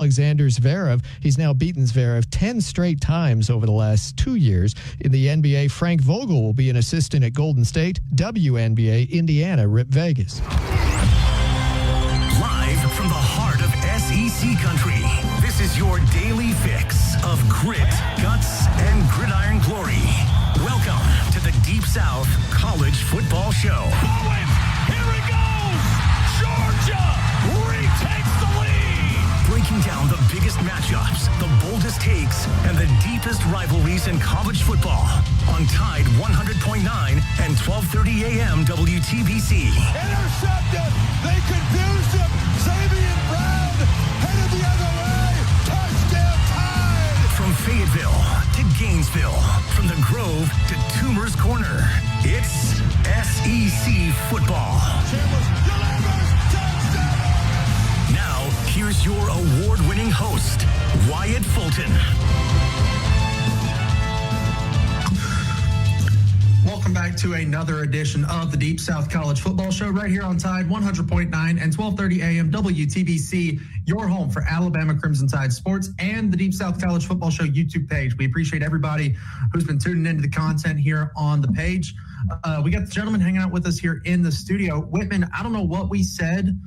Alexander Zverev. He's now beaten Zverev 10 straight times over the last 2 years. In the NBA, Frank Vogel will be an assistant at Golden State. WNBA, Indiana rip Vegas. Live from the heart of SEC country, this is your daily fix of grit, guts, and gridiron glory. Welcome to the Deep South College Football Show. Bowen, here he goes! Georgia retakes the lead! Breaking down the biggest matchups, the boldest takes, and the deepest rivalries in college football on Tide 100.9 and 1230 AM WTBC. Intercepted! They confused him! Xavier Brown headed the other way! Touchdown Tide! From Fayetteville to Gainesville, from the Grove to Toomer's Corner, it's SEC football. Chandler delivers! Touchdown! Now, here's your award-winning host, Wyatt Fulton. Welcome back to another edition of the Deep South College Football Show right here on Tide 100.9 and 1230 AM WTBC, your home for Alabama Crimson Tide sports and the Deep South College Football Show YouTube page. We appreciate everybody who's been tuning into the content here on the page. We got the gentleman hanging out with us here in the studio. Whitman, I don't know what we said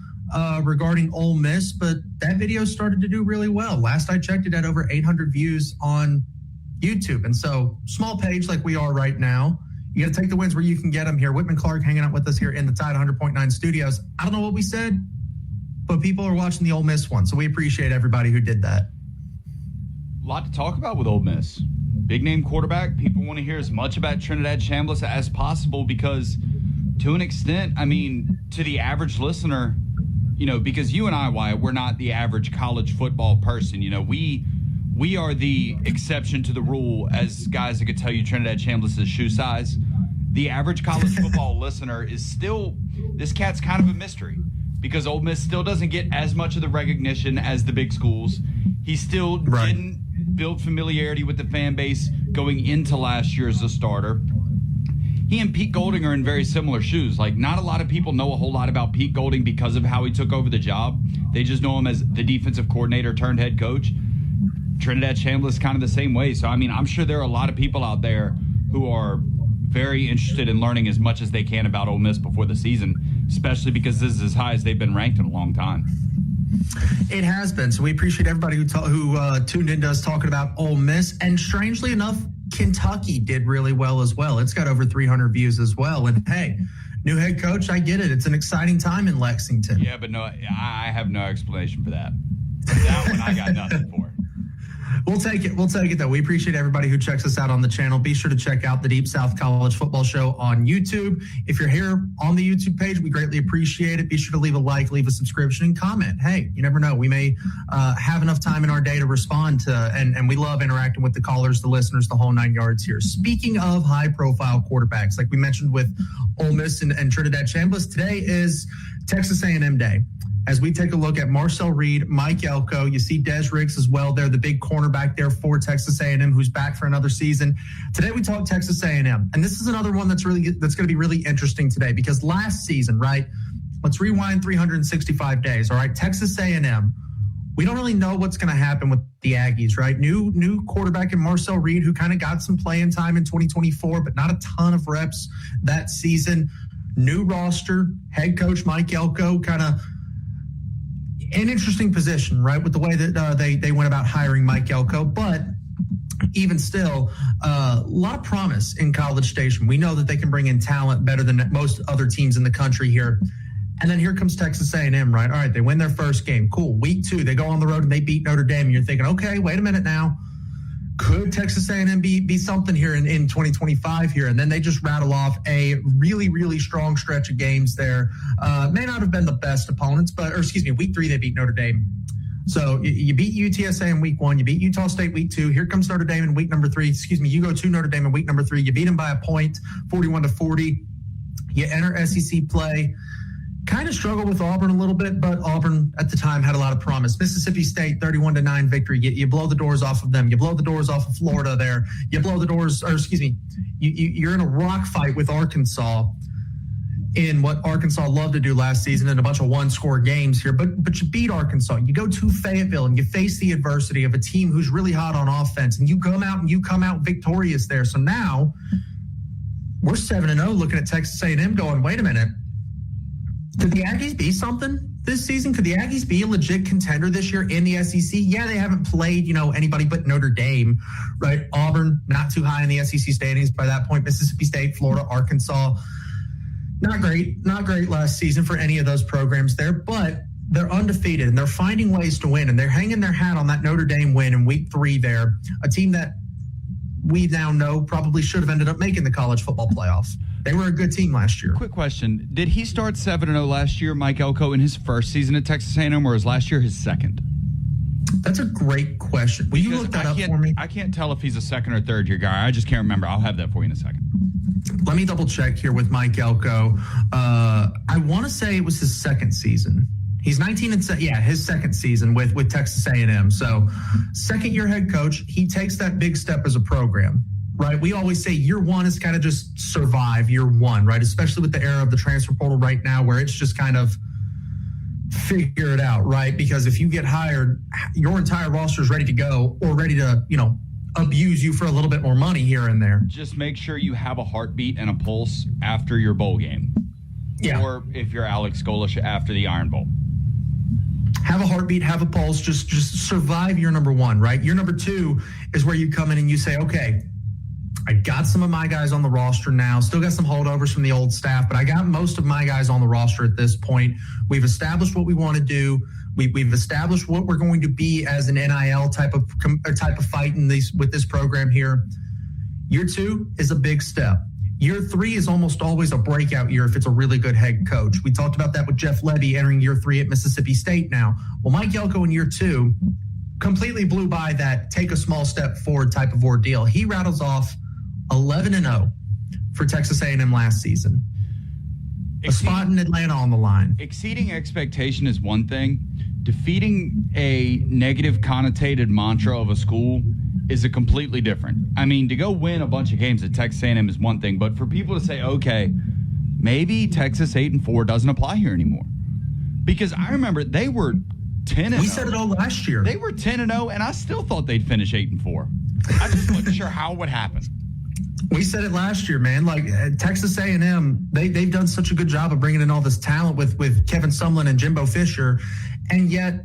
regarding Ole Miss, but that video started to do really well. Last I checked, it had over 800 views on YouTube. And so small page like we are right now, you got to take the wins where you can get them here. Whitman Clark hanging out with us here in the Tide 100.9 studios. I don't know what we said, but people are watching the Ole Miss one, so we appreciate everybody who did that. A lot to talk about with Ole Miss. Big name quarterback. People want to hear as much about Trinidad Chambliss as possible because, to an extent, I mean, to the average listener, you know, because you and I, Wyatt, we're not the average college football person. You know, we are the exception to the rule as guys that could tell you Trinidad Chambliss' shoe size. The average college football listener is still, this cat's kind of a mystery because Ole Miss still doesn't get as much of the recognition as the big schools. He still didn't build familiarity with the fan base going into last year as a starter. He and Pete Golding are in very similar shoes. Like, not a lot of people know a whole lot about Pete Golding because of how he took over the job. They just know him as the defensive coordinator turned head coach. Trinidad Chambliss kind of the same way. So, I mean, I'm sure there are a lot of people out there who are very interested in learning as much as they can about Ole Miss before the season, especially because this is as high as they've been ranked in a long time. It has been. So we appreciate everybody who tuned in to us talking about Ole Miss. And strangely enough, Kentucky did really well as well. It's got over 300 views as well. And hey, new head coach, I get it. It's an exciting time in Lexington. Yeah, but no, I have no explanation for that. That one I got nothing for. We'll take it. We'll take it, though. We appreciate everybody who checks us out on the channel. Be sure to check out the Deep South College Football Show on YouTube. If you're here on the YouTube page, we greatly appreciate it. Be sure to leave a like, leave a subscription, and comment. Hey, you never know. We may have enough time in our day to respond to, and we love interacting with the callers, the listeners, the whole 9 yards here. Speaking of high-profile quarterbacks, like we mentioned with Ole Miss and Trinidad Chambliss, today is Texas A&M Day. As we take a look at Marcel Reed, Mike Elko, you see Des Riggs as well there, the big cornerback there for Texas A&M, who's back for another season. Today we talk Texas A&M, and this is another one that's going to be really interesting today because last season, right? Let's rewind 365 days. All right, Texas A&M. We don't really know what's going to happen with the Aggies, right? New quarterback in Marcel Reed, who kind of got some playing time in 2024, but not a ton of reps that season. New roster, head coach Mike Elko, kind of an interesting position, right, with the way that they went about hiring Mike Elko. But even still, a lot of promise in College Station. We know that they can bring in talent better than most other teams in the country here. And then here comes Texas A&M, right? All right, they win their first game. Cool. Week 2, they go on the road and they beat Notre Dame. And you're thinking, okay, wait a minute now. Could Texas A&M be something here in 2025 here? And then they just rattle off a really, really strong stretch of games there. May not have been the best opponents, week 3 they beat Notre Dame. So you beat UTSA in week 1, you beat Utah State week 2. Here comes Notre Dame in week number 3. You go to Notre Dame in week number 3. You beat them by a point, 41-40. You enter SEC play. Kind of struggled with Auburn a little bit, but Auburn at the time had a lot of promise. Mississippi State, 31-9 victory. You blow the doors off of them. You blow the doors off of Florida there. You blow the doors, you're in a rock fight with Arkansas. in what Arkansas loved to do last season in a bunch of one-score games here. But you beat Arkansas. You go to Fayetteville and you face the adversity of a team who's really hot on offense, and you come out victorious there. So now we're 7-0 looking at Texas A&M going, wait a minute. Could the Aggies be something this season? Could the Aggies be a legit contender this year in the SEC? Yeah, they haven't played, anybody but Notre Dame, right? Auburn, not too high in the SEC standings by that point. Mississippi State, Florida, Arkansas, not great last season for any of those programs there, but they're undefeated and they're finding ways to win, and they're hanging their hat on that Notre Dame win in week 3 there, a team that we now know probably should have ended up making the college football playoffs. They were a good team last year. Quick question. Did he start 7-0 last year, Mike Elko, in his first season at Texas A&M, or was last year his second? That's a great question. Will you look that up for me? I can't tell if he's a second or third year guy. I just can't remember. I'll have that for you in a second. Let me double check here with Mike Elko. I want to say it was his second season. He's 19 and his second season with Texas A&M. So second year head coach, he takes that big step as a program, right? We always say year one is kind of just survive year one, right? Especially with the era of the transfer portal right now, where it's just kind of figure it out, right? Because if you get hired, your entire roster is ready to go or ready to, abuse you for a little bit more money here and there. Just make sure you have a heartbeat and a pulse after your bowl game. Yeah. Or if you're Alex Golesh after the Iron Bowl. Have a heartbeat, have a pulse, just survive year number one, right? Year number 2 is where you come in and you say, okay, I got some of my guys on the roster now, still got some holdovers from the old staff, but I got most of my guys on the roster at this point. We've established what we want to do. We've established what we're going to be as an NIL type of fight with this program here. Year 2 is a big step. Year 3 is almost always a breakout year if it's a really good head coach. We talked about that with Jeff Levy entering year 3 at Mississippi State now. Well, Mike Elko in year 2 completely blew by that take a small step forward type of ordeal. He rattles off 11-0 for Texas A&M last season. A spot in Atlanta on the line. Exceeding expectation is one thing. Defeating a negative connotated mantra of a school is a completely different. I mean, to go win a bunch of games at Texas A&M is one thing, but for people to say, okay, maybe Texas 8-4 doesn't apply here anymore. Because I remember they were 10-0. We said it all last year. They were 10-0, and I still thought they'd finish 8-4. I just wasn't sure how it would happen. We said it last year, man. Like Texas A&M, they've done such a good job of bringing in all this talent with Kevin Sumlin and Jimbo Fisher, and yet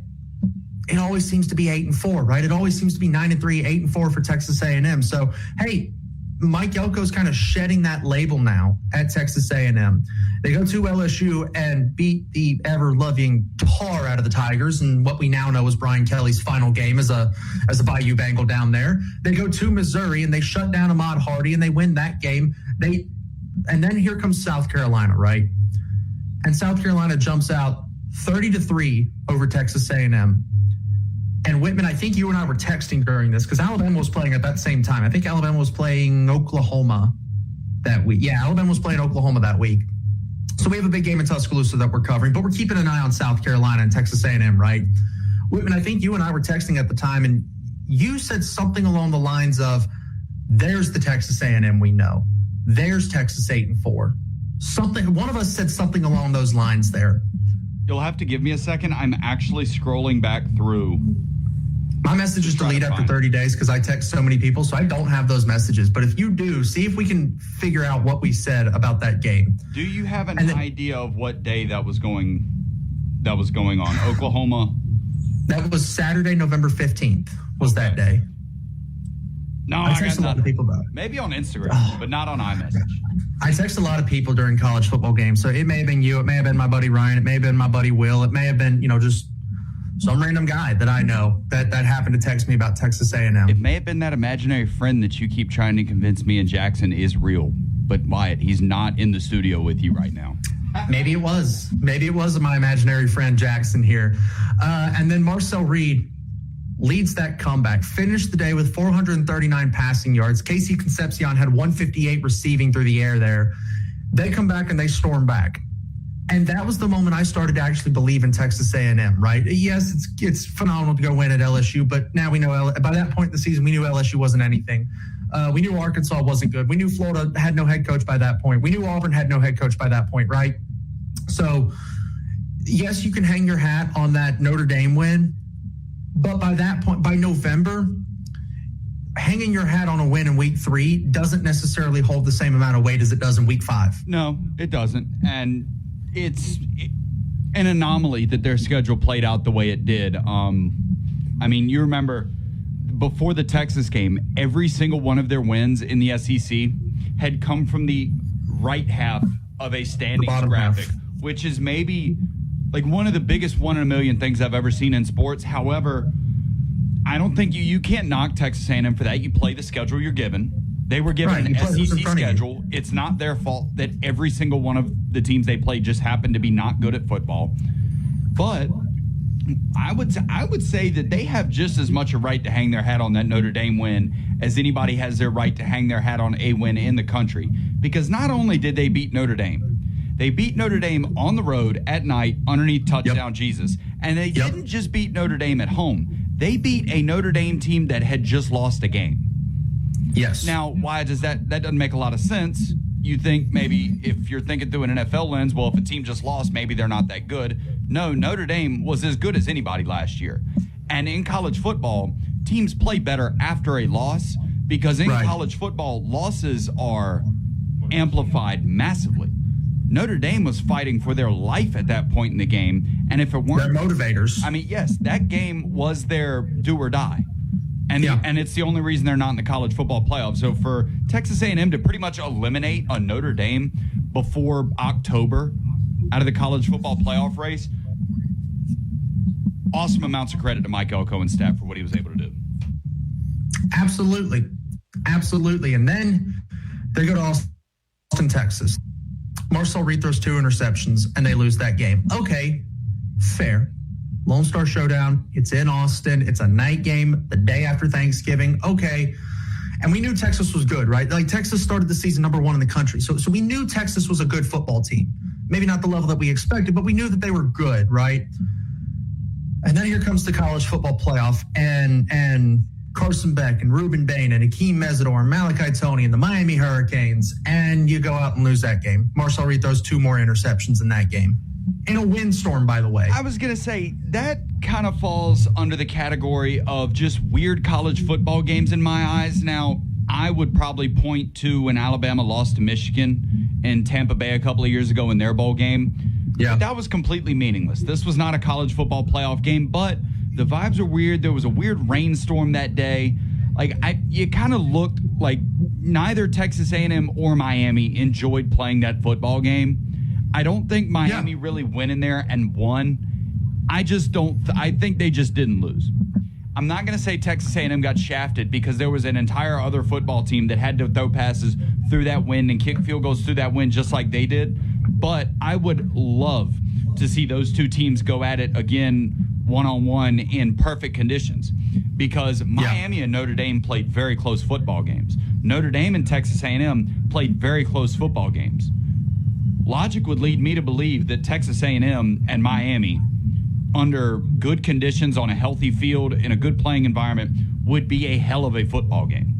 it always seems to be 8-4, right? It always seems to be 9-3, 8-4 for Texas A&M. So, hey, Mike Elko's kind of shedding that label now at Texas A&M. They go to LSU and beat the ever-loving tar out of the Tigers, and what we now know is Brian Kelly's final game as a Bayou Bengal down there. They go to Missouri and they shut down Ahmad Hardy and they win that game. And then here comes South Carolina, right? And South Carolina jumps out 30-3 over Texas A&M. And Whitman, I think you and I were texting during this because Alabama was playing at that same time. I think Alabama was playing Oklahoma that week. Yeah, Alabama was playing Oklahoma that week. So we have a big game in Tuscaloosa that we're covering, but we're keeping an eye on South Carolina and Texas A&M, right? Whitman, I think you and I were texting at the time, and you said something along the lines of, there's the Texas A&M we know. There's Texas 8-4. One of us said something along those lines there. You'll have to give me a second. I'm actually scrolling back through. My messages delete after 30 days because I text so many people, so I don't have those messages. But if you do, see if we can figure out what we said about that game. Do you have an idea of what day that was going on? Oklahoma? That was Saturday, November 15th was that day. No, I text a lot of people about it. Maybe on Instagram, but not on iMessage. I text a lot of people during college football games, so it may have been you, it may have been my buddy Ryan, it may have been my buddy Will, it may have been, just some random guy that I know that happened to text me about Texas A&M. It may have been that imaginary friend that you keep trying to convince me and Jackson is real, but Wyatt, he's not in the studio with you right now. Maybe it was my imaginary friend Jackson here. And then Marcel Reed leads that comeback, finished the day with 439 passing yards. Casey Concepcion had 158 receiving through the air there. They come back and they storm back. And that was the moment I started to actually believe in Texas A&M, right? Yes, it's phenomenal to go win at LSU, but now we know by that point in the season, we knew LSU wasn't anything. We knew Arkansas wasn't good. We knew Florida had no head coach by that point. We knew Auburn had no head coach by that point, right? So, yes, you can hang your hat on that Notre Dame win, but by that point, by November, hanging your hat on a win in week 3 doesn't necessarily hold the same amount of weight as it does in week 5. No, it doesn't. And it's an anomaly that their schedule played out the way it did. I mean, you remember before the Texas game, every single one of their wins in the SEC had come from the right half of a standings graphic, which is maybe like one of the biggest one in a million things I've ever seen in sports. However, I don't think you can't knock Texas A&M for that. You play the schedule you're given. They were given an SEC schedule. It's not their fault that every single one of the teams they played just happened to be not good at football. But I would say that they have just as much a right to hang their hat on that Notre Dame win as anybody has their right to hang their hat on a win in the country. Because not only did they beat Notre Dame, they beat Notre Dame on the road at night underneath touchdown Jesus. And they didn't just beat Notre Dame at home. They beat a Notre Dame team that had just lost a game. Yes. Now, why does that doesn't make a lot of sense? You think maybe if you're thinking through an NFL lens, well, if a team just lost, maybe they're not that good. No, Notre Dame was as good as anybody last year. And in college football, teams play better after a loss because in college football, losses are amplified massively. Notre Dame was fighting for their life at that point in the game. And if it weren't... They're motivators. I mean, yes, that game was their do or die. And it's the only reason they're not in the college football playoff. So for Texas A&M to pretty much eliminate a Notre Dame before October out of the college football playoff race, awesome amounts of credit to Mike Elko and staff for what he was able to do. Absolutely. Absolutely. And then they go to Austin, Texas. Marcel Reed throws 2 interceptions, and they lose that game. Okay, fair. Lone Star Showdown. It's in Austin. It's a night game the day after Thanksgiving. Okay. And we knew Texas was good, right? Like Texas started the season number 1 in the country. So we knew Texas was a good football team. Maybe not the level that we expected, but we knew that they were good, right? And then here comes the college football playoff and Carson Beck and Ruben Bain and Akeem Mesidor and Malachi Toney and the Miami Hurricanes. And you go out and lose that game. Marcel Reed throws 2 more interceptions in that game. In a windstorm, by the way. I was going to say, that kind of falls under the category of just weird college football games in my eyes. Now, I would probably point to when Alabama lost to Michigan in Tampa Bay a couple of years ago in their bowl game. Yeah. But that was completely meaningless. This was not a college football playoff game, but the vibes are weird. There was a weird rainstorm that day. You kind of looked like neither Texas A&M or Miami enjoyed playing that football game. I don't think Miami really went in there and won. I think they just didn't lose. I'm not going to say Texas A&M got shafted because there was an entire other football team that had to throw passes through that wind and kick field goals through that wind just like they did. But I would love to see those two teams go at it again one-on-one in perfect conditions because Miami and Notre Dame played very close football games. Notre Dame and Texas A&M played very close football games. Logic would lead me to believe that Texas A&M and Miami, under good conditions on a healthy field in a good playing environment, would be a hell of a football game.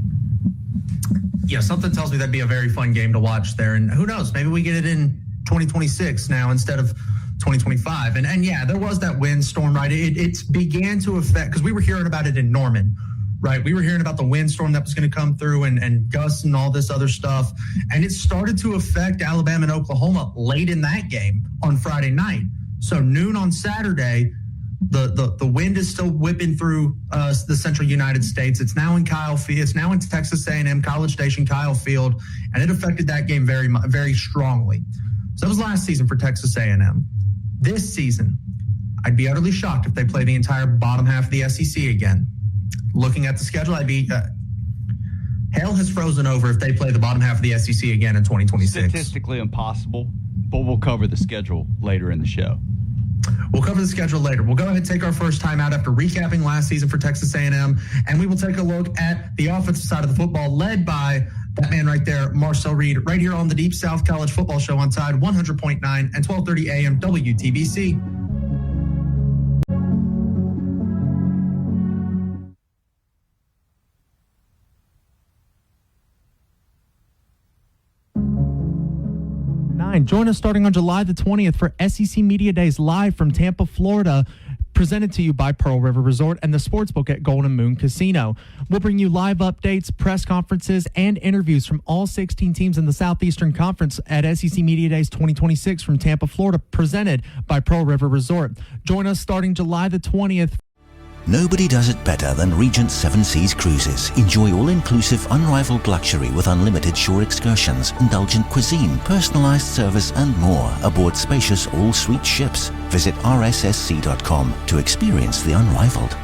Yeah, something tells me that'd be a very fun game to watch there. And who knows, maybe we get it in 2026 now instead of 2025. And yeah, there was that windstorm, right? It began to affect, because we were hearing about it in Norman. Right. We were hearing about the windstorm that was going to come through and gusts and all this other stuff. And it started to affect Alabama and Oklahoma late in that game on Friday night. So noon on Saturday, the wind is still whipping through the central United States. It's now in Kyle Field. It's now in Texas A&M College Station, Kyle Field. And it affected that game very, very strongly. So that was last season for Texas A&M. This season, I'd be utterly shocked if they play the entire bottom half of the SEC again. Looking at the schedule, I'd be hell has frozen over if they play the bottom half of the SEC again in 2026. Statistically impossible, but we'll cover the schedule later in the show. We'll cover the schedule later. We'll go ahead and take our first time out after recapping last season for Texas A&M, and we will take a look at the offensive side of the football led by that man right there, Marcel Reed, right here on the Deep South College Football Show on Tide 100.9 and 1230 AM WTBC. 9. Join us starting on July the 20th for SEC Media Days live from Tampa, Florida, presented to you by Pearl River Resort and the Sportsbook at Golden Moon Casino. We'll bring you live updates, press conferences, and interviews from all 16 teams in the Southeastern Conference at SEC Media Days 2026 from Tampa, Florida, presented by Pearl River Resort. Join us starting July the 20th. Nobody does it better than Regent Seven Seas Cruises. Enjoy all-inclusive, unrivaled luxury with unlimited shore excursions, indulgent cuisine, personalized service, and more aboard spacious all-suite ships. Visit rssc.com to experience the unrivaled.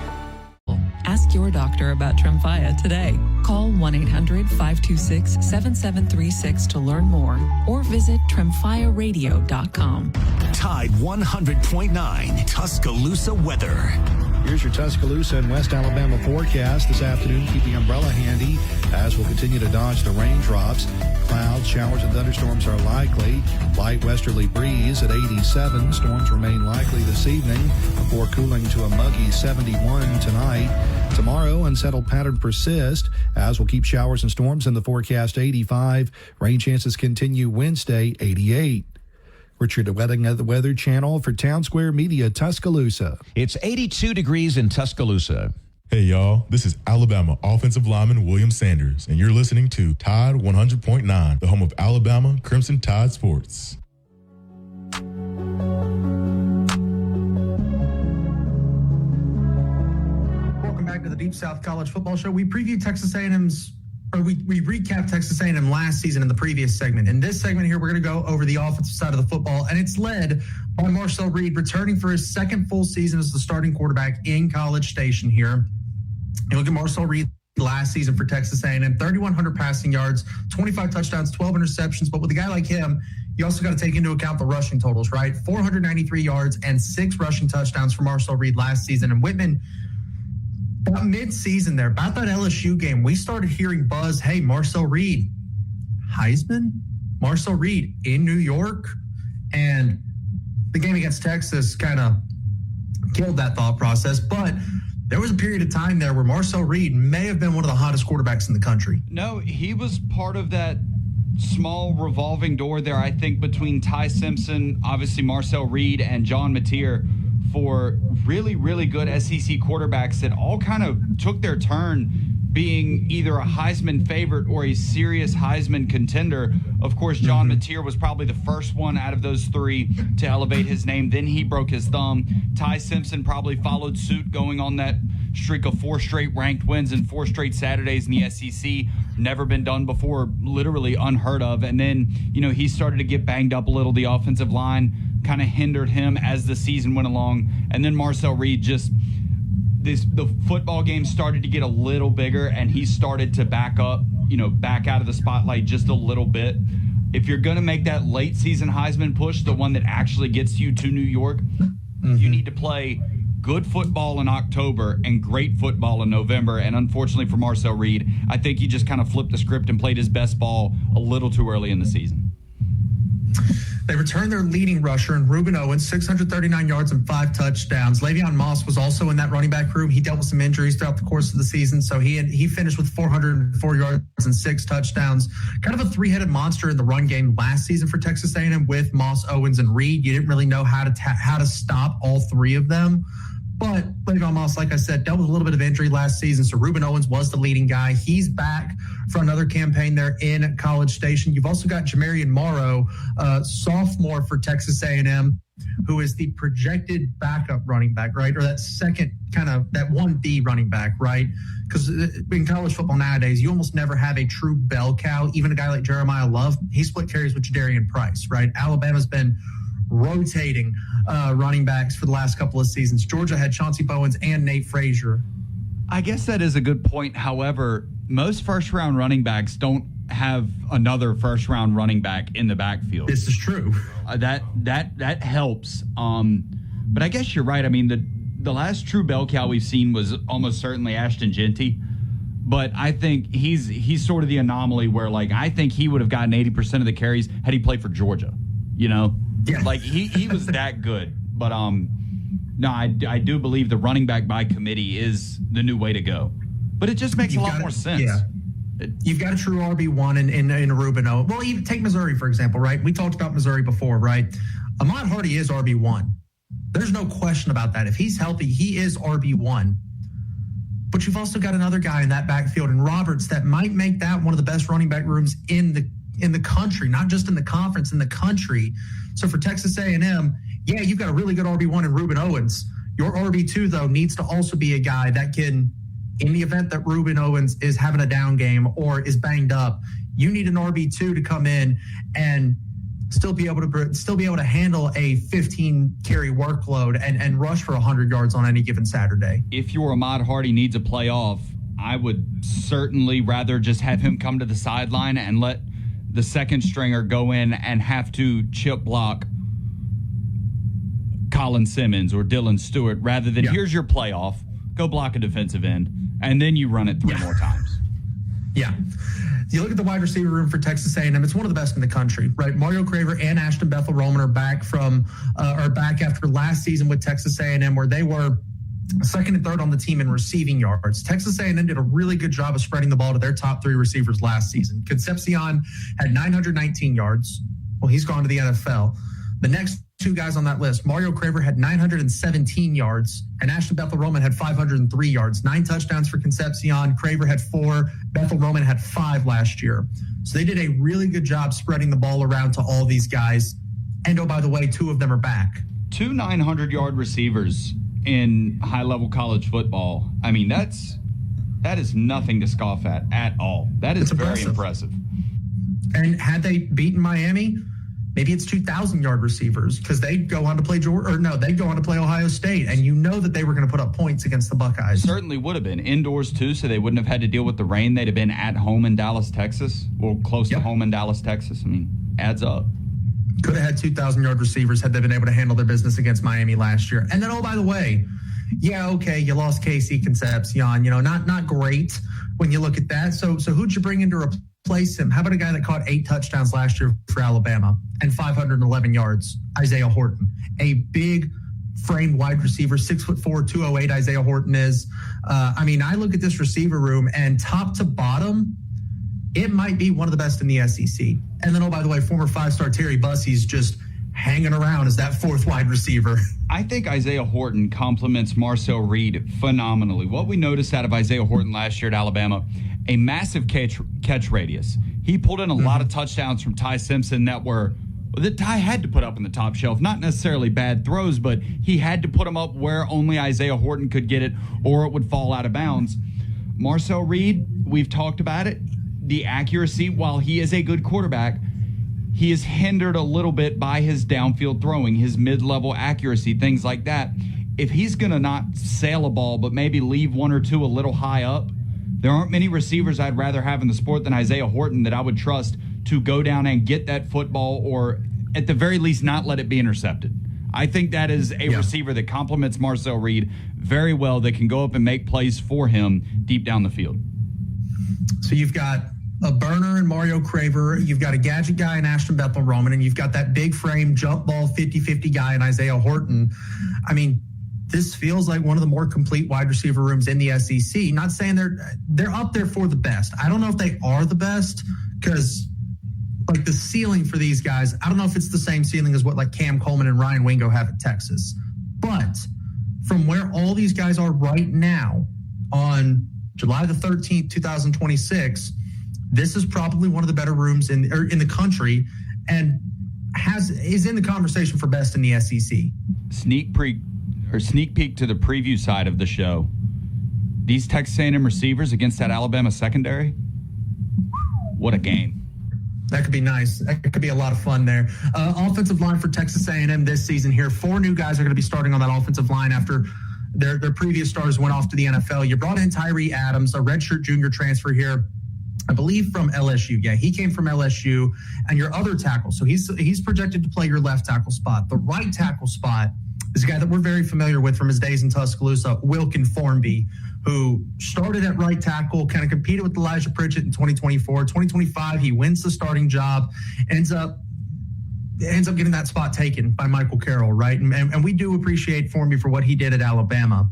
Ask your doctor about Tremfya today. Call 1-800-526-7736 to learn more or visit tremfyaradio.com. Tide 100.9 Tuscaloosa weather. Here's your Tuscaloosa and West Alabama forecast this afternoon. Keep the umbrella handy as we'll continue to dodge the raindrops. Clouds, showers, and thunderstorms are likely. Light westerly breeze at 87. Storms remain likely this evening before cooling to a muggy 71 tonight. Tomorrow, unsettled pattern persists as we'll keep showers and storms in the forecast 85. Rain chances continue Wednesday 88. Richard Wedding at the Weather Channel for Town Square Media, Tuscaloosa. It's 82 degrees in Tuscaloosa. Hey, y'all. This is Alabama offensive lineman William Sanders, and you're listening to Tide 100.9, the home of Alabama Crimson Tide Sports. Welcome back to the Deep South College Football Show. We preview Texas A&M's we recap Texas A&M last season in the previous segment. In this segment here, we're going to go over the offensive side of the football, and it's led by Marcel Reed, returning for his second full season as the starting quarterback in College Station here. You look at Marcel Reed last season for Texas A&M, 3,100 passing yards, 25 touchdowns, 12 interceptions. But with a guy like him, you also got to take into account the rushing totals, right? 493 yards and 6 rushing touchdowns for Marcel Reed last season. And Whitman, about mid-season there, about that LSU game, we started hearing buzz, hey, Marcel Reed, Heisman? Marcel Reed in New York? And the game against Texas kind of killed that thought process. But there was a period of time there where Marcel Reed may have been one of the hottest quarterbacks in the country. No, he was part of that small revolving door there, I think, between Ty Simpson, obviously Marcel Reed, and John Mateer, for really, really good SEC quarterbacks that all kind of took their turn being either a Heisman favorite or a serious Heisman contender. Of course, John Mateer was probably the first one out of those three to elevate his name. Then he broke his thumb. Ty Simpson probably followed suit, going on that streak of 4 straight ranked wins and 4 straight Saturdays in the SEC. Never been done before, literally unheard of. And then, he started to get banged up a little. The offensive line kind of hindered him as the season went along. And then Marcel Reed the football game started to get a little bigger, and he started to back up, back out of the spotlight just a little bit. If you're going to make that late season Heisman push, the one that actually gets you to New York, you need to play good football in October and great football in November. And unfortunately for Marcel Reed, I think he just kind of flipped the script and played his best ball a little too early in the season. They returned their leading rusher in Ruben Owens, 639 yards and 5 touchdowns. Le'Veon Moss was also in that running back room. He dealt with some injuries throughout the course of the season, so he finished with 404 yards and 6 touchdowns. Kind of a three-headed monster in the run game last season for Texas A&M with Moss, Owens, and Reed. You didn't really know how to stop all three of them. But Le'Veon Moss, like I said, dealt with a little bit of injury last season, so Ruben Owens was the leading guy. He's back for another campaign there in College Station. You've also got Jamarian Morrow, sophomore for Texas A&M, who is the projected backup running back, right? Or that second that 1B running back, right? Because in college football nowadays, you almost never have a true bell cow. Even a guy like Jeremiah Love, he split carries with Jadarian Price, right? Alabama's been rotating running backs for the last couple of seasons. Georgia had Chauncey Bowens and Nate Frazier. I guess that is a good point. However, most first-round running backs don't have another first-round running back in the backfield. This is true. That helps. But I guess you're right. I mean, the last true bell cow we've seen was almost certainly Ashton Genty. But I think he's sort of the anomaly where, I think he would have gotten 80% of the carries had he played for Georgia. Yeah. He was that good. But no, I do believe the running back by committee is the new way to go. But it just makes a lot more sense. You've got a true RB1 in Ruben Owens. Well, even take Missouri, for example, right? We talked about Missouri before, right? Ahmad Hardy is RB1. There's no question about that. If he's healthy, he is RB1. But you've also got another guy in that backfield in Roberts that might make that one of the best running back rooms in the country, not just in the conference, in the country. So for Texas A&M, yeah, you've got a really good RB1 in Ruben Owens. Your RB2, though, needs to also be a guy that can, in the event that Ruben Owens is having a down game or is banged up, you need an RB2 to come in and still be able to handle a 15 carry workload and rush for 100 yards on any given Saturday. If your Ahmad Hardy needs a playoff, I would certainly rather just have him come to the sideline and let the second stringer go in and have to chip block Colin Simmons or Dylan Stewart rather than here's your playoff, go block a defensive end, and then you run it three more times. Yeah. You look at the wide receiver room for Texas A&M, it's one of the best in the country, right? Mario Craver and Ashton Bethel-Roman are back back after last season with Texas A&M, where they were second and third on the team in receiving yards. Texas A&M did a really good job of spreading the ball to their top three receivers last season. Concepcion had 919 yards. Well, he's gone to the NFL. The next two guys on that list, Mario Craver had 917 yards, and Ashton Bethel-Roman had 503 yards. 9 touchdowns for Concepcion. Craver had 4. Bethel-Roman had 5 last year. So they did a really good job spreading the ball around to all these guys. And, oh, by the way, 2 of them are back. 2 900-yard receivers in high-level college football. I mean, that is nothing to scoff at all. That is very impressive. And had they beaten Miami, maybe it's 2,000-yard receivers because they'd go on to play they'd go on to play Ohio State, and you know that they were going to put up points against the Buckeyes. Certainly would have been indoors too, so they wouldn't have had to deal with the rain. They'd have been at home in Dallas, Texas, or close to home in Dallas, Texas. I mean, adds up. Could have had 2,000-yard receivers had they been able to handle their business against Miami last year. And then, oh, by the way, you lost Casey Concepcion. Not great when you look at that. So who'd you bring in to replace him? How about a guy that caught 8 touchdowns last year for Alabama and 511 yards? Isaiah Horton, a big framed wide receiver, 6'4", 208. Isaiah Horton is. I look at this receiver room, and top to bottom, it might be one of the best in the SEC. And then, oh, by the way, former 5-star Terry Bussey's just hanging around as that 4th wide receiver. I think Isaiah Horton complements Marcel Reed phenomenally. What we noticed out of Isaiah Horton last year at Alabama, a massive catch radius. He pulled in a lot of touchdowns from Ty Simpson that Ty had to put up in the top shelf. Not necessarily bad throws, but he had to put them up where only Isaiah Horton could get it or it would fall out of bounds. Marcel Reed, we've talked about it. The accuracy, while he is a good quarterback, he is hindered a little bit by his downfield throwing, his mid-level accuracy, things like that. If he's going to not sail a ball but maybe leave 1 or 2 a little high up, there aren't many receivers I'd rather have in the sport than Isaiah Horton that I would trust to go down and get that football or at the very least not let it be intercepted. I think that is a receiver that complements Marcel Reed very well, that can go up and make plays for him deep down the field. So you've got a burner in Mario Craver, you've got a gadget guy in Ashton Bethel-Roman, and you've got that big frame jump ball 50-50 guy in Isaiah Horton. I mean, this feels like one of the more complete wide receiver rooms in the SEC. Not saying they're up there for the best. I don't know if they are the best because like the ceiling for these guys, I don't know if it's the same ceiling as what like Cam Coleman and Ryan Wingo have at Texas. But from where all these guys are right now on July the 13th, 2026, this is probably one of the better rooms in the country and is in the conversation for best in the SEC. Sneak peek to the preview side of the show. These Texas A&M receivers against that Alabama secondary, what a game. That could be nice. That could be a lot of fun there. Offensive line for Texas A&M this season here. 4 new guys are going to be starting on that offensive line after their previous stars went off to the NFL. You brought in Tyree Adams, a redshirt junior transfer here, I believe from LSU. Yeah, he came from LSU. And your other tackle, so he's projected to play your left tackle spot. The right tackle spot is a guy that we're very familiar with from his days in Tuscaloosa, Wilkin Formby, who started at right tackle, kind of competed with Elijah Pritchett in 2024. 2025, he wins the starting job, ends up getting that spot taken by Michael Carroll, right? And we do appreciate Formby for what he did at Alabama.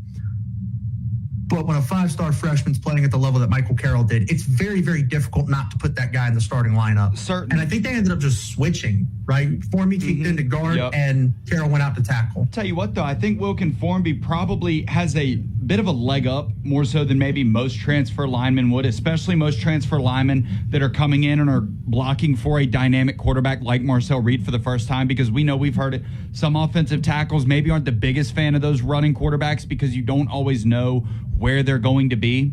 But when a 5-star freshman's playing playing at the level that Michael Carroll did, it's very, very difficult not to put that guy in the starting lineup. Certainly. And I think they ended up just switching, right? Formby kicked into guard, and Carroll went out to tackle. Tell you what, though, I think Wilkin Formby probably has a bit of a leg up, more so than maybe most transfer linemen would, especially most transfer linemen that are coming in and are blocking for a dynamic quarterback like Marcel Reed for the first time, because we know we've heard it. Some offensive tackles maybe aren't the biggest fan of those running quarterbacks because you don't always know where they're going to be.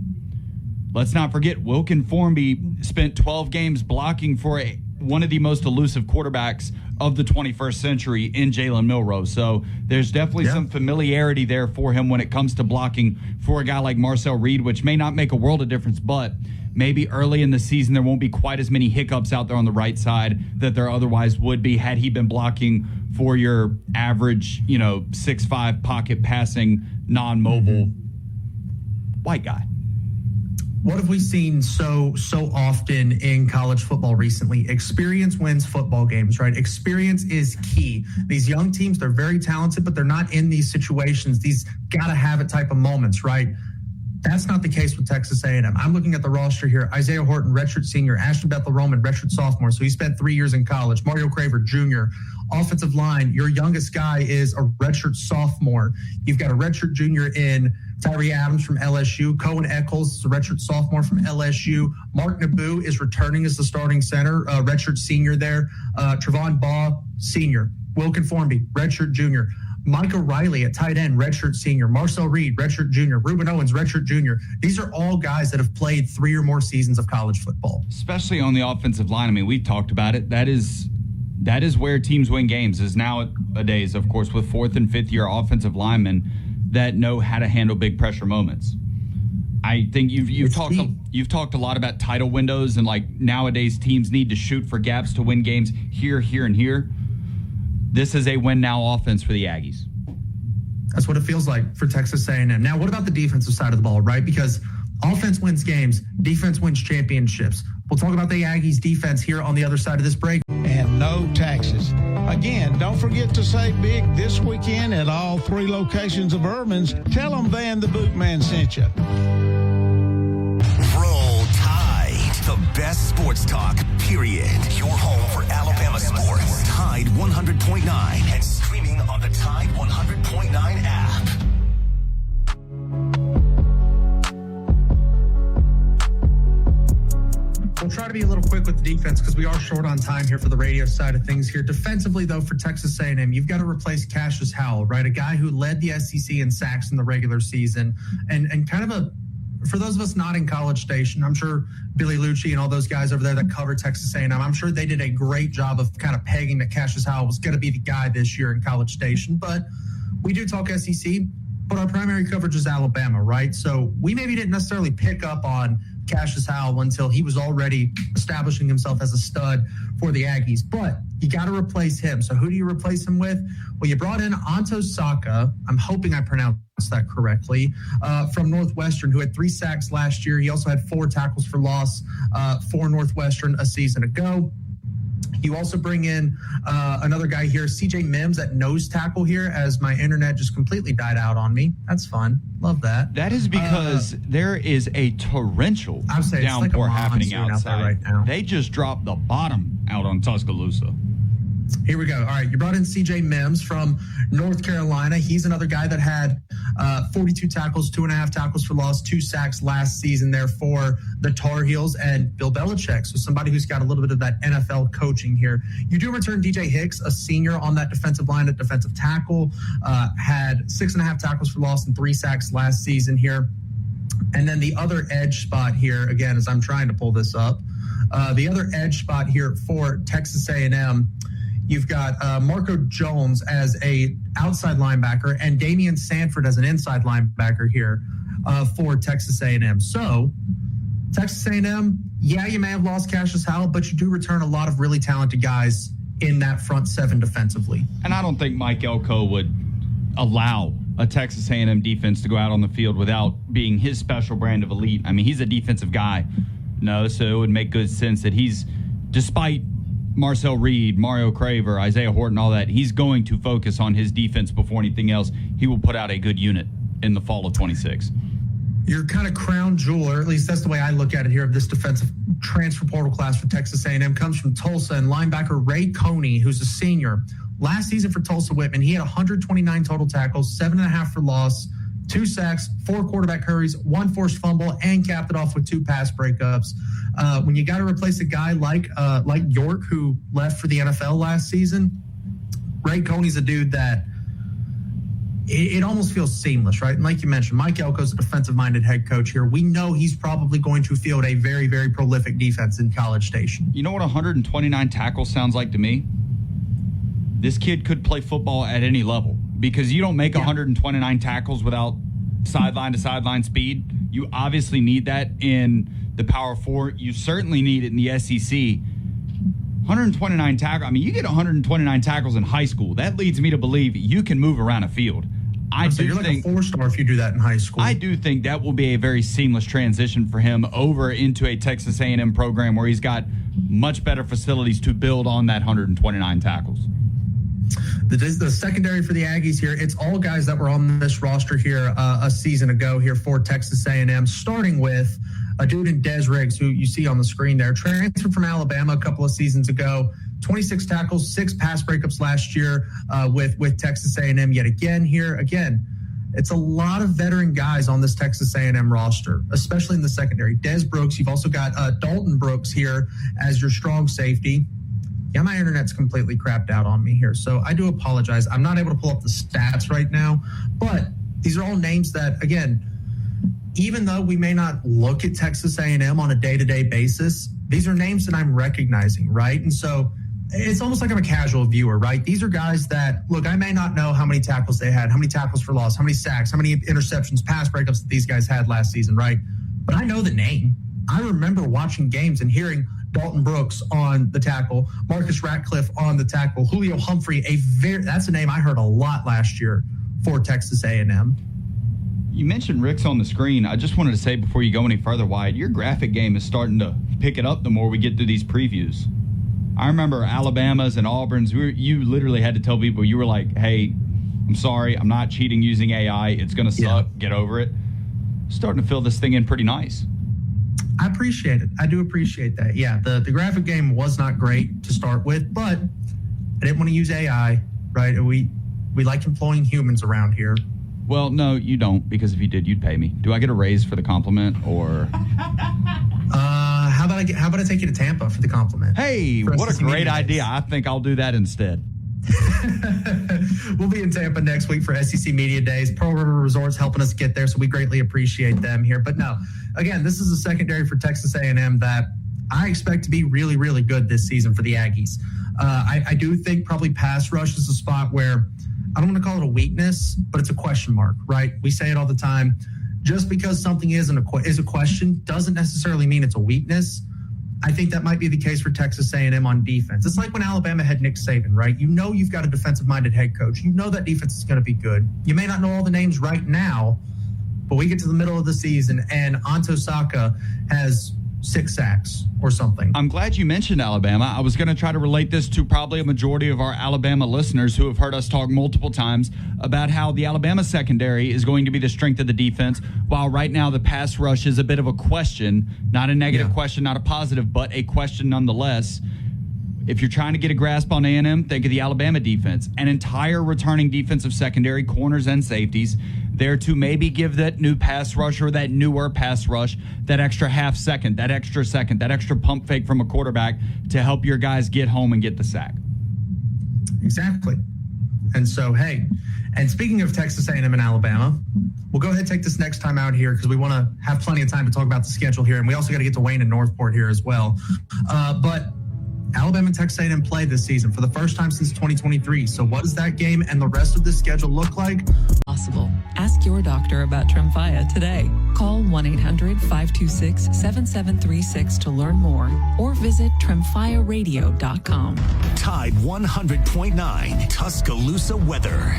Let's not forget, Wilkin Formby spent 12 games blocking for one of the most elusive quarterbacks of the 21st century in Jalen Milroe. So there's definitely some familiarity there for him when it comes to blocking for a guy like Marcel Reed, which may not make a world of difference, but maybe early in the season there won't be quite as many hiccups out there on the right side that there otherwise would be had he been blocking for your average, 6'5" pocket passing, non-mobile white guy. What have we seen so often in college football recently? Experience wins football games, right? Experience is key. These young teams, they're very talented, but they're not in these situations, these gotta-have-it type of moments, right? That's not the case with Texas A&M. I'm looking at the roster here. Isaiah Horton, redshirt senior. Ashton Bethel-Roman, redshirt sophomore. So he spent 3 years in college. Mario Craver, junior. Offensive line, your youngest guy is a redshirt sophomore. You've got a redshirt junior in Tyree Adams from LSU. Cohen Eccles is a redshirt sophomore from LSU. Mark Naboo is returning as the starting center, redshirt senior there. Trevon Baugh, senior. Wilkin Formby, redshirt junior. Micah Riley at tight end, redshirt senior. Marcel Reed, redshirt junior. Ruben Owens, redshirt junior. These are all guys that have played 3 or more seasons of college football. Especially on the offensive line. I mean, we've talked about it. That is where teams win games, is nowadays, of course, with 4th and 5th year offensive linemen that know how to handle big pressure moments. I think you've talked a lot about title windows, and like nowadays teams need to shoot for gaps to win games here, and here. This is a win now offense for the Aggies. That's what it feels like for Texas A&M. Now, what about the defensive side of the ball, right? Because offense wins games, defense wins championships. We'll talk about the Aggies defense here on the other side of this break. And no taxes. Again, don't forget to save big this weekend at all 3 locations of Urban's. Tell them Van the Bootman sent you. Roll Tide, the best sports talk, period. Your home for Alabama sports. Tide 100.9 and streaming on the Tide 100.9 app. We'll try to be a little quick with the defense because we are short on time here for the radio side of things here. Defensively, though, for Texas A&M, you've got to replace Cassius Howell, right? A guy who led the SEC in sacks in the regular season and kind of for those of us not in College Station, I'm sure Billy Lucci and all those guys over there that cover Texas A&M, I'm sure they did a great job of kind of pegging that Cassius Howell was going to be the guy this year in College Station. But we do talk SEC, but our primary coverage is Alabama, right? So we maybe didn't necessarily pick up on Cassius Howell until he was already establishing himself as a stud for the Aggies. But you got to replace him. So who do you replace him with? Well, you brought in Anto Saka. I'm hoping I pronounced that correctly, from Northwestern, who had 3 sacks last year. He also had 4 tackles for loss for Northwestern a season ago. You also bring in another guy here, CJ Mims at nose tackle here, as my internet just completely died out on me. That's fun. Love that. That is because there is a torrential downpour happening outside right now. They just dropped the bottom out on Tuscaloosa. Here we go. All right, you brought in CJ Mims from North Carolina. He's another guy that had 42 tackles, 2.5 tackles for loss, 2 sacks last season there for the Tar Heels and Bill Belichick. So somebody who's got a little bit of that NFL coaching here. You do return DJ Hicks, a senior on that defensive line at defensive tackle, had 6.5 tackles for loss and 3 sacks last season here. And then the other edge spot here, again, as I'm trying to pull this up, the other edge spot here for Texas A&M, you've got Marco Jones as a outside linebacker and Damian Sanford as an inside linebacker here for Texas A&M. So Texas A&M, yeah, you may have lost Cassius Howell, but you do return a lot of really talented guys in that front 7 defensively. And I don't think Mike Elko would allow a Texas A&M defense to go out on the field without being his special brand of elite. I mean, he's a defensive guy. No, so it would make good sense that he's, despite Marcel Reed, Mario Craver, Isaiah Horton, all that, he's going to focus on his defense before anything else. He will put out a good unit in the fall of 26. your kind of crown jewel, or at least that's the way I look at it here, of this defensive transfer portal class for Texas A&M, comes from Tulsa, and linebacker Ray Coney, who's a senior. Last season for Tulsa Whitman, he had 129 total tackles, 7.5 for loss, 2 sacks, 4 quarterback hurries, 1 forced fumble, and capped it off with 2 pass breakups. When you got to replace a guy like York, who left for the NFL last season, Ray Coney's a dude that it almost feels seamless, right? And like you mentioned, Mike Elko's a defensive-minded head coach here. We know he's probably going to field a very, very prolific defense in College Station. You know what 129 tackles sounds like to me? This kid could play football at any level, because you don't make 129 tackles without sideline-to-sideline speed. You obviously need that in the Power 4. You certainly need it in the SEC. 129 tackles. I mean, you get 129 tackles in high school. That leads me to believe you can move around a field. You're like a 4-star if you do that in high school. I do think that will be a very seamless transition for him over into a Texas A&M program where he's got much better facilities to build on that 129 tackles. The secondary for the Aggies here, it's all guys that were on this roster here a season ago here for Texas A&M, starting with a dude in Des Riggs, who you see on the screen there, transferred from Alabama a couple of seasons ago, 26 tackles, 6 pass breakups last year with Texas A&M yet again here. Again, it's a lot of veteran guys on this Texas A&M roster, especially in the secondary. Des Brooks, you've also got Dalton Brooks here as your strong safety. Yeah, my internet's completely crapped out on me here, so I do apologize. I'm not able to pull up the stats right now, but these are all names that, again, even though we may not look at Texas A&M on a day-to-day basis, these are names that I'm recognizing, right? And so it's almost like I'm a casual viewer, right? These are guys that, look, I may not know how many tackles they had, how many tackles for loss, how many sacks, how many interceptions, pass breakups that these guys had last season, right? But I know the name. I remember watching games and hearing Dalton Brooks on the tackle, Marcus Ratcliffe on the tackle, Julio Humphrey, that's a name I heard a lot last year for Texas A&M. You mentioned Rick's on the screen. I just wanted to say before you go any further, Wyatt, your graphic game is starting to pick it up the more we get through these previews. I remember Alabama's and Auburn's. You literally had to tell people, you were like, hey, I'm sorry, I'm not cheating using AI. It's going to suck. Get over it. Starting to fill this thing in pretty nice. I appreciate it. I do appreciate that. Yeah, the graphic game was not great to start with, but I didn't want to use AI, right? We like employing humans around here. Well, no, you don't, because if you did, you'd pay me. Do I get a raise for the compliment, or? How about I take you to Tampa for the compliment? Hey, what a great idea. I think I'll do that instead. We'll be in Tampa next week for SEC Media Days. Pearl River Resort's helping us get there, so we greatly appreciate them here. But no, again, this is a secondary for Texas A&M that I expect to be really, really good this season for the Aggies. I do think probably pass rush is a spot where I don't want to call it a weakness, but it's a question mark, right? We say it all the time. Just because something is a question doesn't necessarily mean it's a weakness. I think that might be the case for Texas A&M on defense. It's like when Alabama had Nick Saban, right? You know you've got a defensive-minded head coach. You know that defense is going to be good. You may not know all the names right now, but we get to the middle of the season, and Anto Saka has 6 sacks or something. I'm glad you mentioned Alabama. I was going to try to relate this to probably a majority of our Alabama listeners who have heard us talk multiple times about how the Alabama secondary is going to be the strength of the defense, while right now the pass rush is a bit of a question, not a negative question, not a positive, but a question nonetheless. If you're trying to get a grasp on A&M, think of the Alabama defense. An entire returning defensive secondary, corners and safeties, there to maybe give that new pass rush or that newer pass rush that extra half second, that extra pump fake from a quarterback to help your guys get home and get the sack. Exactly. And so, hey, and speaking of Texas A&M and Alabama, we'll go ahead and take this next time out here because we want to have plenty of time to talk about the schedule here. And we also got to get to Wayne and Northport here as well. But Alabama and Texas A&M play this season for the first time since 2023. So what does that game and the rest of the schedule look like? Possible. Ask your doctor about Tremfya today. Call 1-800-526-7736 to learn more or visit TremFyaRadio.com. Tide 100.9 Tuscaloosa weather.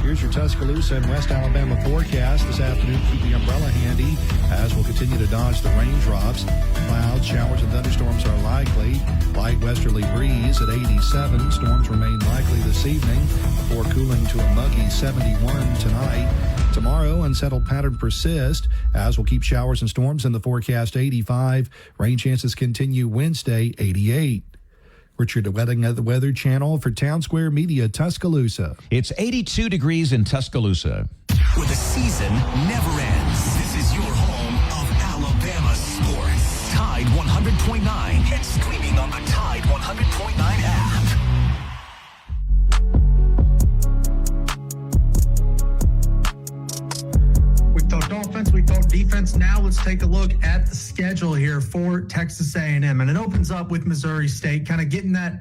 Here's your Tuscaloosa and West Alabama forecast. This afternoon, keep the umbrella handy as we'll continue to dodge the raindrops. Clouds, showers, and thunderstorms are likely. Light westerly breeze at 87. Storms remain likely this evening before cooling to a muggy 71 tonight. Tomorrow, unsettled pattern persists, as will keep showers and storms in the forecast. 85. Rain chances continue Wednesday, 88. Richard Wedding of the Weather Channel for Town Square Media, Tuscaloosa. It's 82 degrees in Tuscaloosa. Where the season never ends. This is your home of Alabama sports. Tide 100.9 and streaming on the Tide 100.9 app. We talked offense, we talked defense. Now let's take a look at the schedule here for Texas A&M. And it opens up with Missouri State, kind of getting that.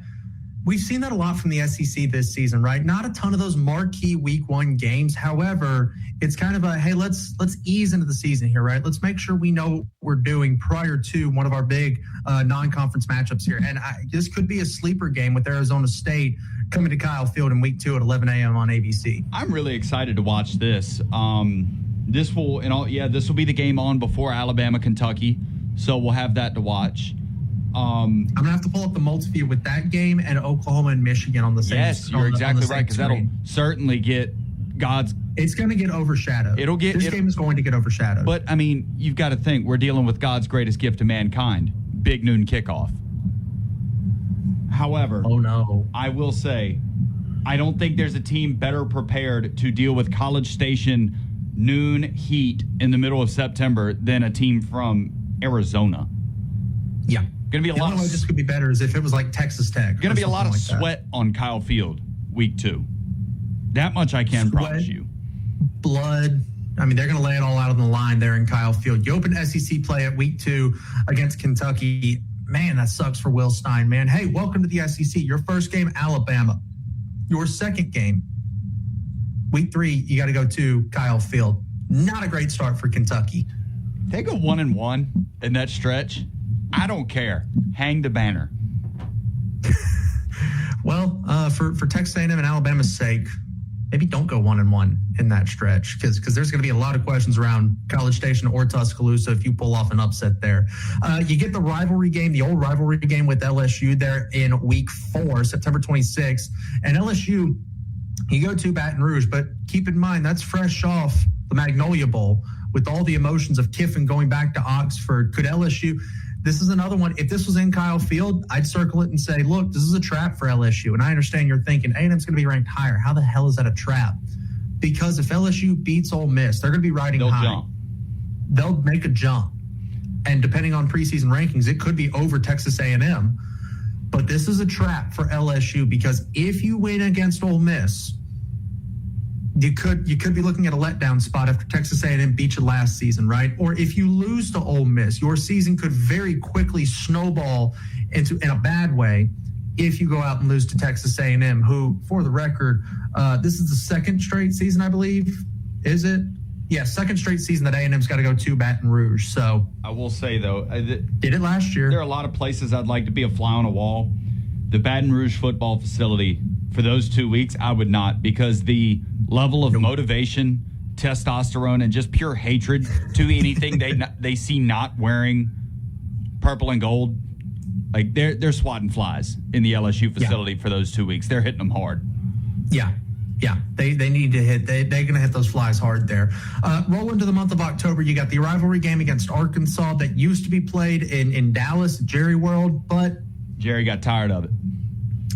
We've seen that a lot from the SEC this season, right? Not a ton of those marquee week one games. However, it's kind of a, hey, let's ease into the season here, right? Let's make sure we know what we're doing prior to one of our big non-conference matchups here. And this could be a sleeper game with Arizona State coming to Kyle Field in week 2 at 11 a.m. on ABC. I'm really excited to watch this. This will be the game on before Alabama, Kentucky. So we'll have that to watch. I'm going to have to pull up the multi-view with that game and Oklahoma and Michigan on the same. Yes, you're exactly right, because that'll certainly get God's. It's going to get overshadowed. This game is going to get overshadowed. But, I mean, you've got to think, we're dealing with God's greatest gift to mankind, big noon kickoff. However, oh no, I will say, I don't think there's a team better prepared to deal with College Station noon heat in the middle of September than a team from Arizona. Yeah. Going to be a lot. This could be better as if it was like Texas Tech. Going to be a lot of sweat on Kyle Field week 2. That much I can promise you. Blood. I mean, they're going to lay it all out on the line there in Kyle Field. You open SEC play at week 2 against Kentucky. Man, that sucks for Will Stein, man. Hey, welcome to the SEC. Your first game, Alabama. Your second game, week 3, you got to go to Kyle Field. Not a great start for Kentucky. They go 1-1 in that stretch. I don't care. Hang the banner. Well, for Texas A&M and Alabama's sake, maybe don't go 1-1 in that stretch because there's going to be a lot of questions around College Station or Tuscaloosa if you pull off an upset there. You get the rivalry game, the old rivalry game with LSU there in week 4, September 26th. And LSU, you go to Baton Rouge, but keep in mind that's fresh off the Magnolia Bowl with all the emotions of Kiffin going back to Oxford. Could LSU... This is another one. If this was in Kyle Field, I'd circle it and say, look, this is a trap for LSU. And I understand you're thinking A&M's going to be ranked higher. How the hell is that a trap? Because if LSU beats Ole Miss, they're going to be riding high. Jump. They'll make a jump. And depending on preseason rankings, it could be over Texas A&M. But this is a trap for LSU because if you win against Ole Miss, you could be looking at a letdown spot after Texas A&M beat you last season, right? Or if you lose to Ole Miss, your season could very quickly snowball in a bad way if you go out and lose to Texas A&M, who, for the record, this is the second straight season, I believe. Is it? Yeah, second straight season that A&M's got to go to Baton Rouge. So I will say, though, did it last year. There are a lot of places I'd like to be a fly on a wall. The Baton Rouge football facility, for those 2 weeks, I would not, because the level of motivation, testosterone, and just pure hatred to anything they see not wearing purple and gold, like they're swatting flies in the LSU facility for those 2 weeks. They're hitting them hard. Yeah. They need to hit. They're going to hit those flies hard there. Roll into the month of October. You got the rivalry game against Arkansas that used to be played in Dallas, Jerry World, but Jerry got tired of it.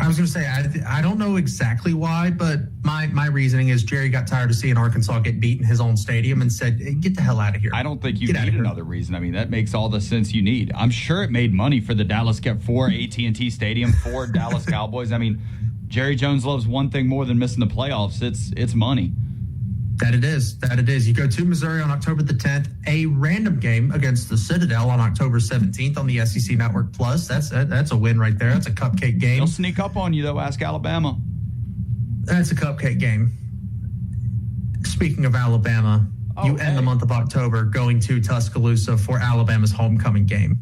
I was going to say, I don't know exactly why, but my reasoning is Jerry got tired of seeing Arkansas get beat in his own stadium and said, hey, get the hell out of here. I don't think you need another reason. I mean, that makes all the sense you need. I'm sure it made money for the Dallas for AT&T Stadium, for Dallas Cowboys. I mean, Jerry Jones loves one thing more than missing the playoffs. It's money. That it is. You go to Missouri on October the 10th, a random game against the Citadel on October 17th on the SEC Network Plus. That's a win right there. That's a cupcake game. They'll sneak up on you, though. Ask Alabama. That's a cupcake game. Speaking of Alabama, you end the month of October going to Tuscaloosa for Alabama's homecoming game.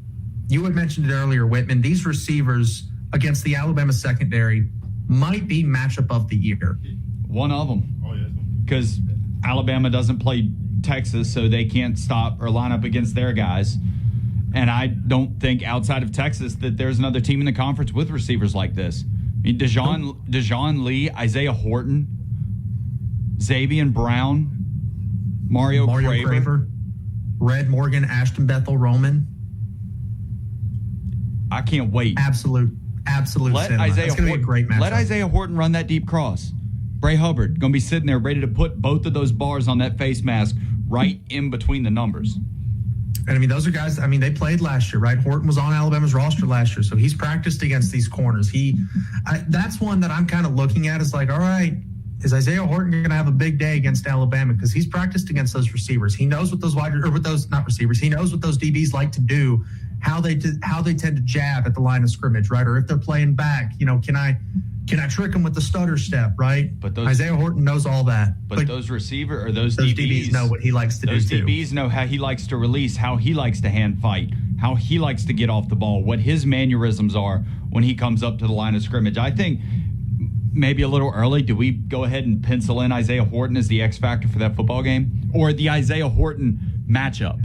You had mentioned it earlier, Whitman. These receivers against the Alabama secondary might be matchup of the year. One of them. Oh, yeah. Because Alabama doesn't play Texas, so they can't stop or line up against their guys. And I don't think outside of Texas that there's another team in the conference with receivers like this. I mean, Dejon Lee, Isaiah Horton, Xavier Brown. Mario Craver. Red Morgan, Ashton Bethel, Roman. I can't wait. Absolute cinema. It's going to be a great matchup. Let Isaiah Horton run that deep cross. Bray Hubbard going to be sitting there ready to put both of those bars on that face mask right in between the numbers. And I mean, those are guys, they played last year, right? Horton was on Alabama's roster last year, so he's practiced against these corners. That's one that I'm kind of looking at as like, all right, is Isaiah Horton going to have a big day against Alabama? Because he's practiced against those receivers. He knows what those he knows what those DBs like to do, how they tend to jab at the line of scrimmage, right? Or if they're playing back, can I trick him with the stutter step, right? But Isaiah Horton knows all that. But those receiver or those DBs know what he likes to do too. Those DBs know how he likes to release, how he likes to hand fight, how he likes to get off the ball, what his mannerisms are when he comes up to the line of scrimmage. I think maybe a little early, do we go ahead and pencil in Isaiah Horton as the X factor for that football game? Or the Isaiah Horton matchup?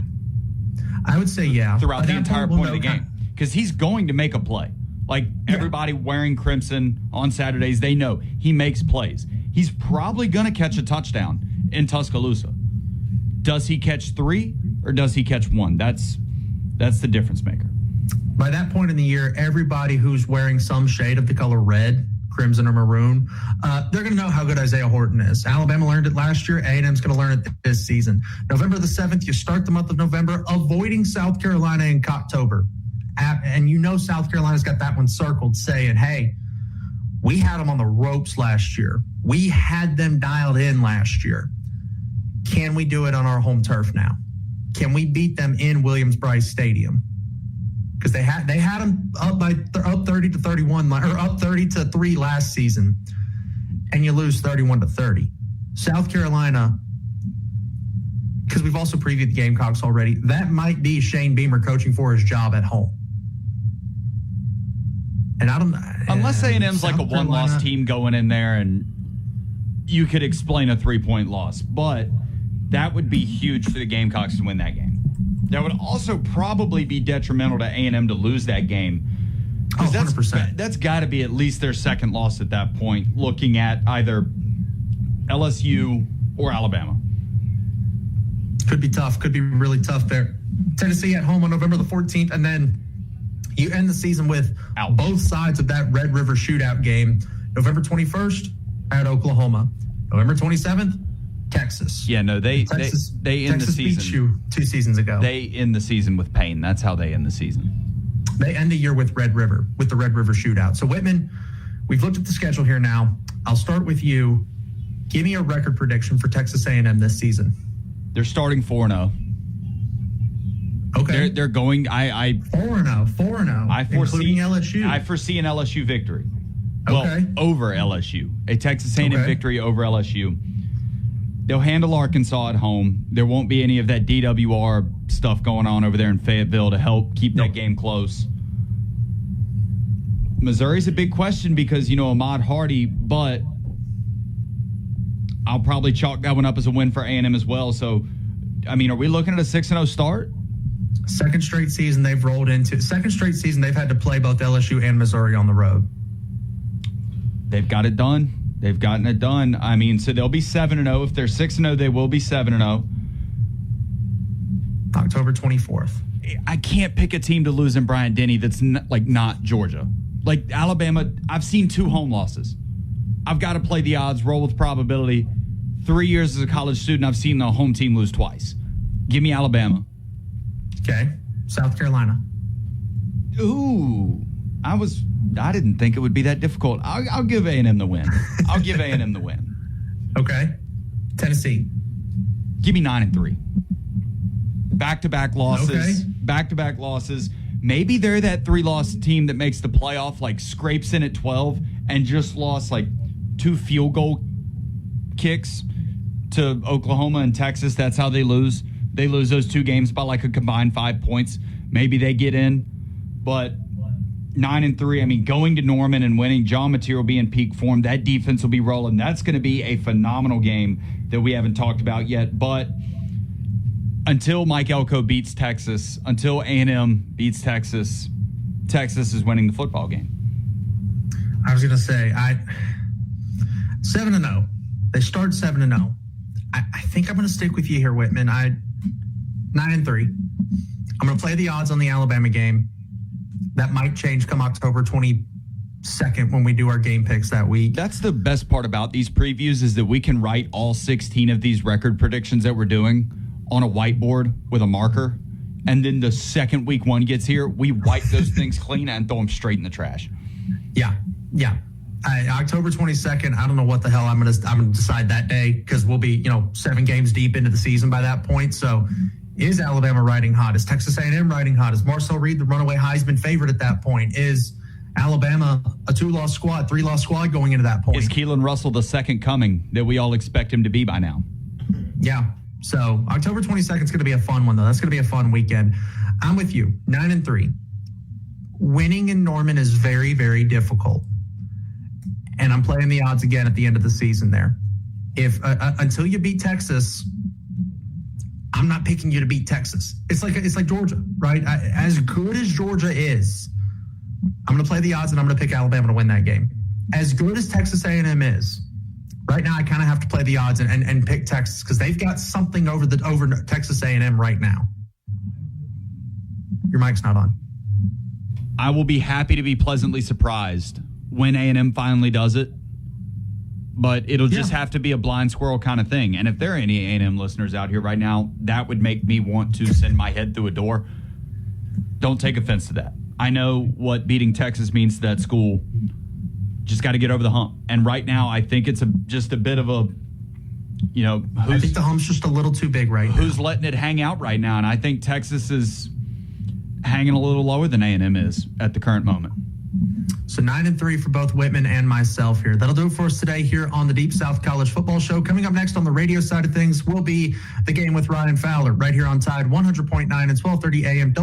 I would say yeah. Throughout the entire point of the game. Because he's going to make a play. Like everybody wearing crimson on Saturdays, they know he makes plays. He's probably going to catch a touchdown in Tuscaloosa. Does he catch 3 or does he catch 1? That's the difference maker. By that point in the year, everybody who's wearing some shade of the color red, crimson or maroon, they're going to know how good Isaiah Horton is. Alabama learned it last year. A&M's going to learn it this season. November the 7th, you start the month of November, avoiding South Carolina in October. And South Carolina's got that one circled saying, hey, we had them on the ropes last year. We had them dialed in last year. Can we do it on our home turf now? Can we beat them in Williams-Brice Stadium? Because they had them up 30-31 or up 30-3 last season, and you lose 31-30. South Carolina, because we've also previewed the Gamecocks already, that might be Shane Beamer coaching for his job at home. And I don't know. Unless A&M's like a one-loss team going in there, and you could explain a 3-point loss, but that would be huge for the Gamecocks to win that game. That would also probably be detrimental to A&M to lose that game. 100%. That's got to be at least their second loss at that point, looking at either LSU or Alabama. Could be tough. Could be really tough there. Tennessee at home on November the 14th, and then you end the season with both sides of that Red River shootout game. November 21st at Oklahoma. November 27th, Texas. Yeah, no, they end Texas the season. Beat you 2 seasons ago. They end the season with pain. That's how they end the season. They end the year with the Red River shootout. So Whitman, we've looked at the schedule here now. I'll start with you. Give me a record prediction for Texas A&M this season. They're starting 4-0. Okay. They're going 4-0. Including LSU. I foresee an LSU victory. Okay. Well, over LSU. A Texas A&M victory over LSU. They'll handle Arkansas at home. There won't be any of that DWR stuff going on over there in Fayetteville to help keep that game close. Missouri's a big question because, Ahmad Hardy, but I'll probably chalk that one up as a win for A&M as well. So, are we looking at a 6-0 start? Second straight season they've had to play both LSU and Missouri on the road. They've got it done. They've gotten it done. So they'll be 7-0. If they're 6-0, they will be 7-0. October 24th. I can't pick a team to lose in Bryant-Denny that's not Georgia. Like Alabama, I've seen 2 home losses. I've got to play the odds, roll with probability. 3 years as a college student, I've seen the home team lose twice. Give me Alabama. Okay. South Carolina. Ooh. I didn't think it would be that difficult. I'll give A&M the win. I'll give A&M the win. Okay. Tennessee. Give me 9-3. Back-to-back losses. Okay. Back-to-back losses. Maybe they're that 3-loss team that makes the playoff, scrapes in at 12 and just lost 2 field goal kicks to Oklahoma and Texas. That's how they lose. They lose those 2 games by a combined 5 points. Maybe they get in, but 9-3. Going to Norman and winning, John Mateer will be in peak form. That defense will be rolling. That's going to be a phenomenal game that we haven't talked about yet. But until Mike Elko beats Texas, until A&M beats Texas, Texas is winning the football game. I was going to say, 7-0. They start 7-0. I think I'm going to stick with you here, Whitman. 9-3. I'm going to play the odds on the Alabama game. That might change come October 22nd when we do our game picks that week. That's the best part about these previews is that we can write all 16 of these record predictions that we're doing on a whiteboard with a marker. And then the second week one gets here, we wipe those things clean and throw them straight in the trash. Yeah. October 22nd, I don't know what the hell I'm going to decide that day because we'll be, 7 games deep into the season by that point. So is Alabama riding hot? Is Texas A&M riding hot? Is Marcel Reed the runaway Heisman favorite at that point? Is Alabama a 2-loss squad, 3-loss squad going into that point? Is Keelan Russell the second coming that we all expect him to be by now? Yeah. So October 22nd is going to be a fun one, though. That's going to be a fun weekend. I'm with you. 9-3. Winning in Norman is very, very difficult. And I'm playing the odds again at the end of the season there. If until you beat Texas, I'm not picking you to beat Texas. It's like Georgia, right? As good as Georgia is, I'm going to play the odds and I'm going to pick Alabama to win that game. As good as Texas A&M is, right now I kind of have to play the odds and pick Texas because they've got something over Texas A&M right now. Your mic's not on. I will be happy to be pleasantly surprised when A&M finally does it, but it'll just have to be a blind squirrel kind of thing. And if there are any A&M listeners out here right now, that would make me want to send my head through a door. Don't take offense to that. I know what beating Texas means to that school. Just got to get over the hump. And right now, I think it's just a bit of a, I think the hump's just a little too big right now. Who's letting it hang out right now? And I think Texas is hanging a little lower than A&M is at the current moment. So 9-3 for both Whitman and myself here. That'll do it for us today here on the Deep South College Football Show. Coming up next on the radio side of things will be the game with Ryan Fowler right here on Tide 100.9 and 12:30 a.m.